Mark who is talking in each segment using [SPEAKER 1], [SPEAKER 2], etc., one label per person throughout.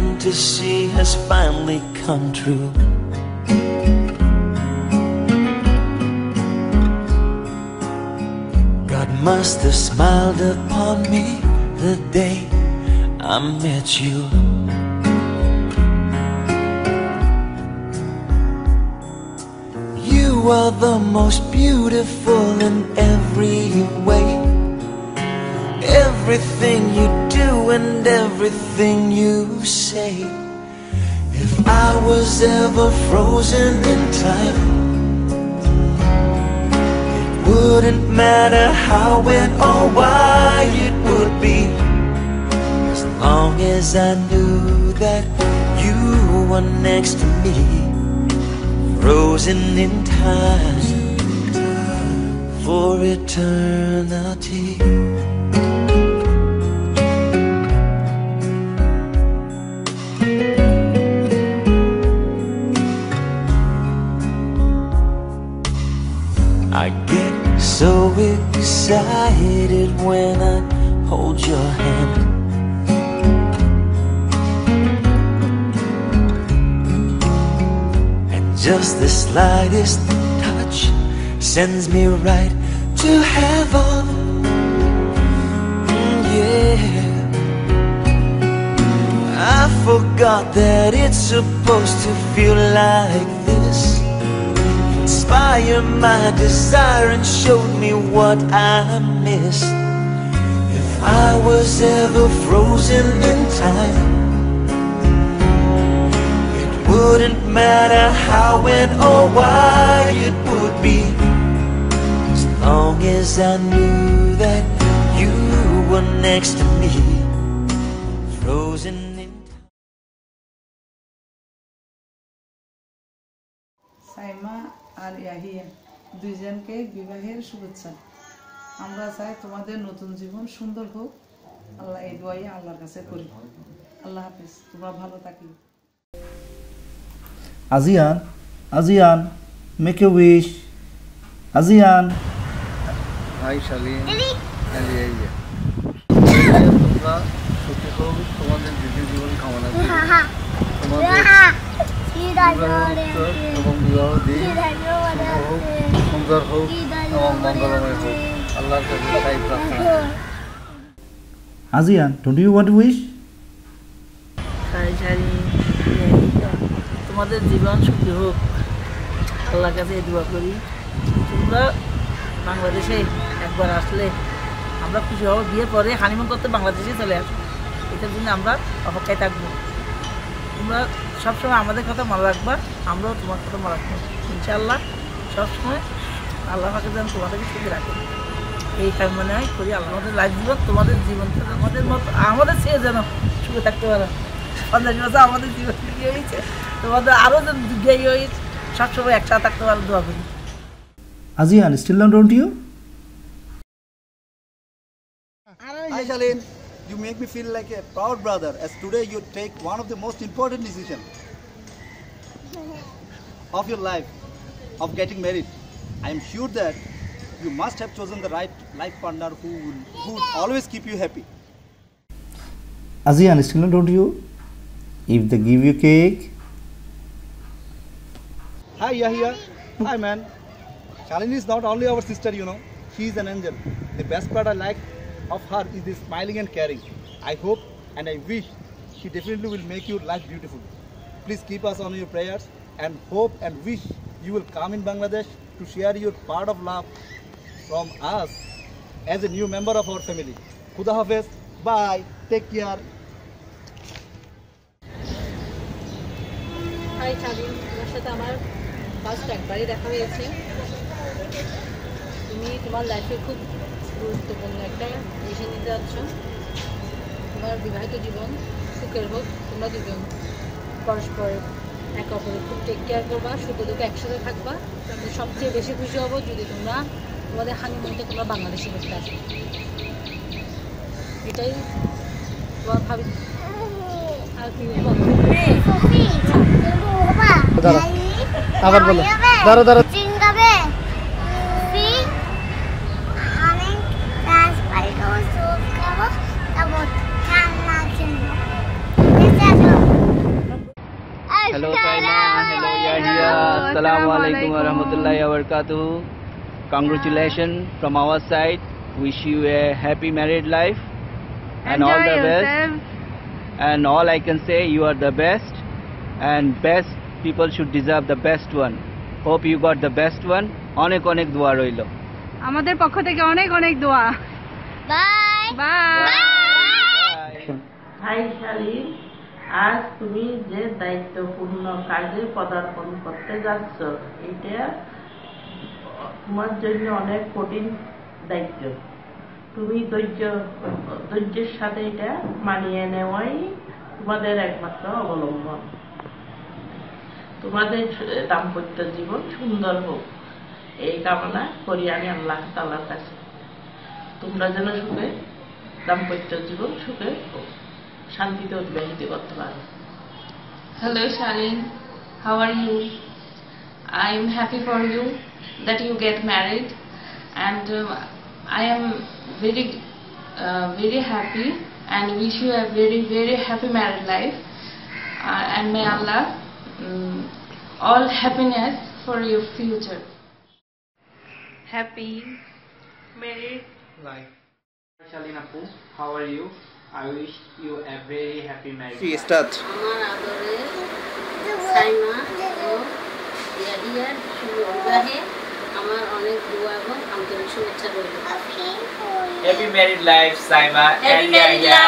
[SPEAKER 1] fantasy has finally come true. God must have smiled upon me the day I met you. You are the most beautiful in every way. Everything you do and everything you say. If I was ever frozen in time, it wouldn't matter how, when or why it would be, as long as I knew that you were next to me, frozen in time for eternity. I get so excited when I hold your hand. And just the slightest touch sends me right to heaven. Yeah, I forgot that it's supposed to feel like this. Inspire my desire and showed me what I missed. If I was ever frozen in time, it wouldn't matter how, when or why it would be, as long as I knew that you were next to me, frozen in time.
[SPEAKER 2] Saima আর ইয়াহিয়া দুইজনকে বিবাহের শুভেচ্ছা। আমরা চাই তোমাদের নতুন জীবন সুন্দর হোক। আল্লাহ এই দোয়াই আল্লাহর কাছে করি। আল্লাহ হাফেজ, তোমরা ভালো থাকি।
[SPEAKER 3] Azian, Azian, make a wish. Azian.
[SPEAKER 4] Hi Shalin. Aliya. তোমরা সুখী হও, তোমাদের জীবন কামনা করি। তোমাদের এবং বিবাহ দিন হোক, সুন্দর হোক এবং মঙ্গলময় হোক, আল্লাহর কাছে তাই প্রার্থনা।
[SPEAKER 3] Azian, don't you want to wish?
[SPEAKER 5] তোমাদের জীবন সুখী হোক, আল্লাহর কাছে দোয়া করি। তোমরা বাংলাদেশে একবার আসলে আমরা খুশি হব। বিয়ের পরে হানিমুন করতে বাংলাদেশে চলে আসবো, এটার জন্য আমরা অপেক্ষায় থাকবো। তোমরা সবসময় আমাদের কথা মনে রাখবা, আমরাও তোমার কথা মনে রাখবো ইনশাআল্লাহ। সবসময় আল্লাহ পাকে যেন তোমাদেরকে সুখী রাখে, এই কামনা করি। আল্লাহ আমাদের লাইফ জীবন, তোমাদের জীবন আমাদের মতো, আমাদের চেয়ে যেন সুখে থাকতে পারো। 50 বছর আমাদের জীবন ইয়ে হয়েছে, তোমাদের আরও যেন দুর্গাই হয়েছে, সবসময় একসাথে থাকতে পারো, দোয়া করি।
[SPEAKER 3] Azian, still not, don't you?
[SPEAKER 4] Hi Shalin, you make me feel like a proud brother, as today you take one of the most important decisions of your life, of getting married. I am sure that you must have chosen the right life partner who would always keep you happy.
[SPEAKER 3] Azian, still not, don't you? If they give you cake.
[SPEAKER 4] Hi Yahya. Hi man. Shalin is not only our sister, you know, she is an angel. The best part I like of her is the smiling and caring. I hope and I wish she definitely will make your life beautiful. Please keep us on your prayers and hope and wish you will come in Bangladesh to share your part of love from us as a new member of our family. Khuda Hafiz. Bye. Take care.
[SPEAKER 6] Hi Shalin, তোমার সাথে আমার first একবারই দেখা হয়েছে। তুমি তোমার লাইফে খুব গুরুত্বপূর্ণ একটা ডিসিশন নিতে যাচ্ছ। তোমার বিবাহিত জীবন সুখের হোক, তোমরা দুজন পরস্পর একে অপরের খুব টেক কেয়ার করবা, সুখে দুঃখে একসাথে থাকবা। আমি সবচেয়ে বেশি খুশি হব যদি তোমরা তোমাদের হানিমুনটা তোমরা বাংলাদেশে করতে আসো। এটাই তোমার ভাবি। আর কি
[SPEAKER 3] আবার বলো, দাঁড়া দাঁড়া।
[SPEAKER 7] চিংগাবে ফি আমি রাজবাড়ি খাবো, সুপ খাবো, তারপর কান্না চিনবো।
[SPEAKER 8] Hello Saima, hello Yahya. Assalamu alaikum warahmatullahi wabarakatuh. Congratulations from our side. Wish you a happy married life and all the best. And all I can say, you are the best, and best people should deserve the best one. Hope you got the best one. অনেক অনেক দোয়া রইল।
[SPEAKER 9] আমাদের পক্ষ থেকে অনেক অনেক দোয়া।
[SPEAKER 7] Bye
[SPEAKER 9] bye.
[SPEAKER 5] হাই শালীন, আজ তুমি যে দায়িত্বপূর্ণ কাজে পদার্পণ করতে যাচ্ছ, এটা তোমার জন্য অনেক কঠিন দায়িত্ব। তুমি ধৈর্যের সাথে এটা মানিয়ে নেওয়াই তোমাদের একমাত্র অবলম্বন। তোমাদের দাম্পত্য জীবন সুন্দর হোক, এই কামনা করি আমি আল্লাহ তাআলার কাছে। তোমরা যেন সুখে দাম্পত্য জীবন সুখে শান্তিতে অতিবাহিত করতে পারো।
[SPEAKER 10] Hello Shalin, how are you? I am happy for you that you get married, and I am very happy and wish you a very happy married life, and may Allah all happiness for your future.
[SPEAKER 9] Happy married
[SPEAKER 8] life. Shalin Apu, how are you? I wish you a very happy marriage.
[SPEAKER 4] Start.
[SPEAKER 6] আমার আদরে সাইমা ও ইয়াহিয়ার শুভ বিবাহে আমার অনেক দোয়া এবং আন্তরিক শুভেচ্ছা রইল।
[SPEAKER 8] Happy married life, Saima and Yahya.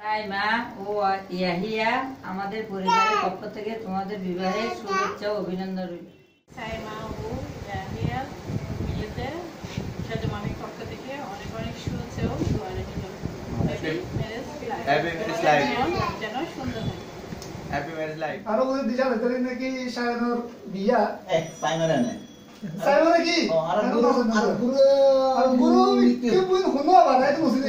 [SPEAKER 11] Saima ও ইয়াহিয়া, আমাদের পরিবারের পক্ষ থেকে তোমাদের বিবাহের শুভেচ্ছা ও অভিনন্দন রইল।
[SPEAKER 12] সাইমা ও ইয়াহিয়া বিয়েতে সাজমানের পক্ষ থেকে অনেক অনেক শুভেচ্ছা ও দোয়া রইল।
[SPEAKER 4] Happy marriage life.
[SPEAKER 12] যেন সুন্দর হয়।
[SPEAKER 4] Happy marriage life.
[SPEAKER 13] আরো বলে দিশা ভেতরে নাকি শায়নোর বিয়া
[SPEAKER 4] সাইমারে না
[SPEAKER 13] সাইমারে কি
[SPEAKER 4] আর গুরু
[SPEAKER 13] কি বুন হনো বাড়াই তো বসে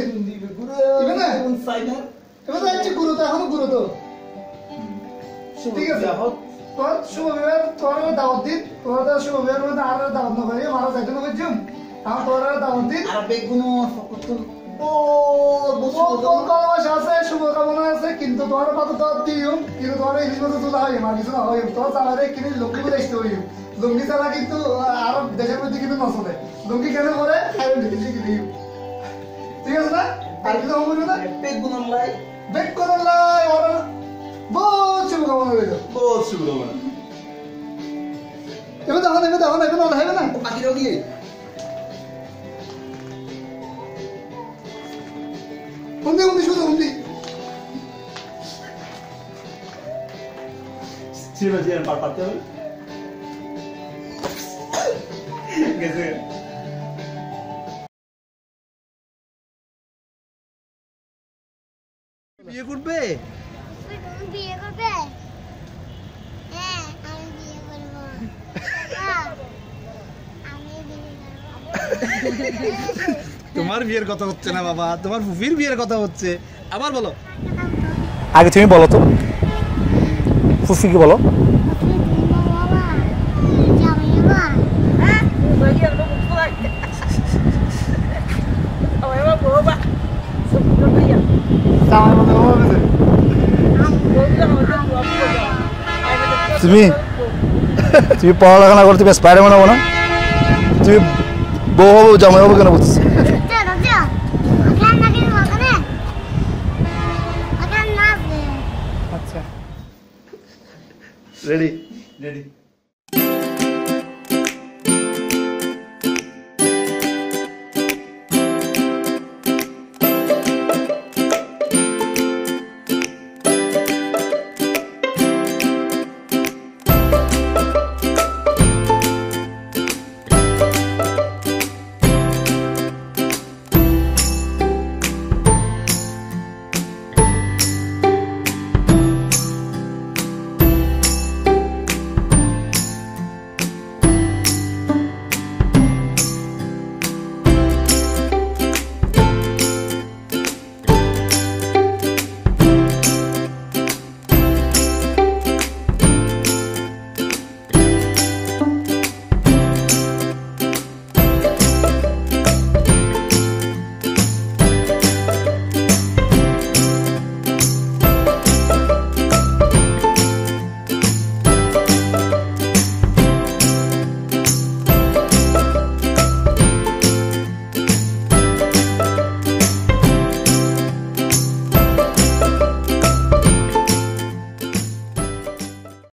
[SPEAKER 13] গুরু ইবেনা কোন সাইমার এবারে আছে গুরু তো এখন গুরু তো ঠিক আছে তোর শুভ বিবাহ তোর দাওয়াত দিন, তোর শুভ বিবাহ মধ্যে আর দাওয়াত না করি মারা যাইতে না বুঝুম আমার তোর দাওয়াত দিন
[SPEAKER 4] আর বেগুনো ও
[SPEAKER 13] ভালোবাসা আছে, শুভকামনা আছে, কিন্তু তোমার পাতা তো দিও, কিন্তু তোমার ইলিশ মাছ তোলা হয় আমার কিছু না হয় তোর চালারে কিনে লক্ষ্মী করে আসতে হইব। লুঙ্গি চালা কিন্তু আরো দেশের মধ্যে কিন্তু নচলে, লুঙ্গি কেন করে ঠিক আছে না? আর কিছু হবে না বেগ কোন লাই ওর বহুত শুভকামনা রইল,
[SPEAKER 4] বহুত শুভকামনা।
[SPEAKER 13] এবার দেখো হবে না
[SPEAKER 4] বাকিরাও দিয়ে
[SPEAKER 13] উন্দি শুধু উন্দি
[SPEAKER 4] ছিল যে পার পাতে হবে গেছে। বিয়ে করবে?
[SPEAKER 7] তুমি বিয়ে করবে? হ্যাঁ আমি বিয়ে করব। আমি বিয়ে করব।
[SPEAKER 4] তোমার বিয়ের কথা হচ্ছে না বাবা, তোমার ফুফির বিয়ের কথা হচ্ছে। আবার বলো,
[SPEAKER 3] আগে তুমি বলো তো, ফুফিকে বলো। তুমি পড়ালেখা না করে তুমি স্পাইডারম্যান হবো না? তুমি বউ হবো, জামাই হবো কেন বলছিস?
[SPEAKER 13] আচ্ছা
[SPEAKER 4] রেডি?